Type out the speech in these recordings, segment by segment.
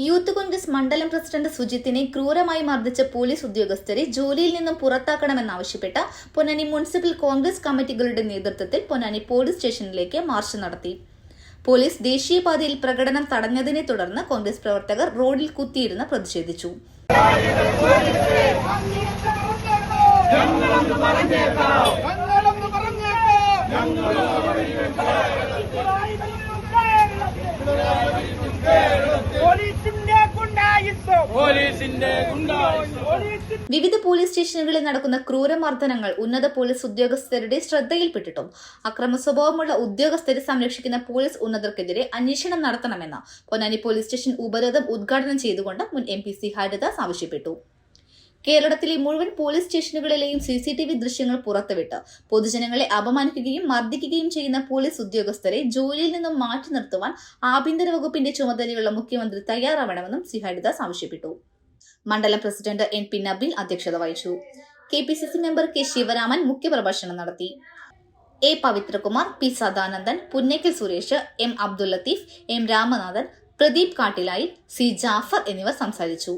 Youth Congress മണ്ഡലം president സുജിത്തിനെ ക്രൂരമായി മർദ്ദിച്ച പോലീസ് ഉദ്യോഗസ്ഥരെ ജോലിയിൽ നിന്നും പുറത്താക്കണമെന്നാവശ്യപ്പെട്ട പൊന്നാനി മുനിസിപ്പൽ കോൺഗ്രസ് കമ്മിറ്റികളുടെ നേതൃത്വത്തിൽ പൊന്നാനി പോലീസ് സ്റ്റേഷനിലേക്ക് മാർച്ച് നടത്തി. പോലീസ് ദേശീയപാതയിൽ പ്രകടനം തടഞ്ഞതിനെ തുടർന്ന് കോൺഗ്രസ് പ്രവർത്തകർ റോഡിൽ കുത്തിയിരുന്ന് പ്രതിഷേധിച്ചു. വിവിധ പോലീസ് സ്റ്റേഷനുകളിൽ നടക്കുന്ന ക്രൂരമർദ്ദനങ്ങൾ ഉന്നത പോലീസ് ഉദ്യോഗസ്ഥരുടെ ശ്രദ്ധയിൽപ്പെട്ടിട്ടും അക്രമ സ്വഭാവമുള്ള ഉദ്യോഗസ്ഥരെ സംരക്ഷിക്കുന്ന പോലീസ് ഉന്നതർക്കെതിരെ അന്വേഷണം നടത്തണമെന്ന് പൊന്നാനി പോലീസ് സ്റ്റേഷൻ ഉപരോധം ഉദ്ഘാടനം ചെയ്തുകൊണ്ട് മുൻ MP സി ഹരിദാസ് ആവശ്യപ്പെട്ടു. കേരളത്തിലെ മുഴുവൻ പോലീസ് സ്റ്റേഷനുകളിലെയും CCTV ദൃശ്യങ്ങൾ പുറത്തുവിട്ട് പൊതുജനങ്ങളെ അപമാനിക്കുകയും മർദ്ദിക്കുകയും ചെയ്യുന്ന പോലീസ് ഉദ്യോഗസ്ഥരെ ജോലിയിൽ നിന്നും മാറ്റി നിർത്തുവാൻ ആഭ്യന്തര വകുപ്പിന്റെ ചുമതലയുള്ള മുഖ്യമന്ത്രി തയ്യാറാവണമെന്നും സി ഹരിദാസ് ആവശ്യപ്പെട്ടു. മണ്ഡലം പ്രസിഡന്റ് NP നബീൽ അധ്യക്ഷത വഹിച്ചു. KPCC മെമ്പർ K ശിവരാമൻ മുഖ്യപ്രഭാഷണം നടത്തി. A Pavithrakumar, P Sadanandan, പുന്നേക്കൽ Suresh, M Abdul Latheef, M Ramanathan, Pradeep കാട്ടിലായിൽ, C Jafar എന്നിവർ സംസാരിച്ചു.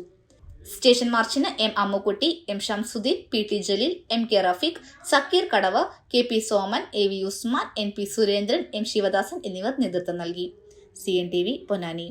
സ്റ്റേഷൻ മാർച്ചിന് M Ammukutty, M Shamsudheen, PT Jaleel, MK Rafeeq, Sakeer Kadavu, KP Soman, AV Usman, NP Surendran, M Sivadasan എന്നിവർ നേതൃത്വം നൽകി. CNTV പൊന്നാനി.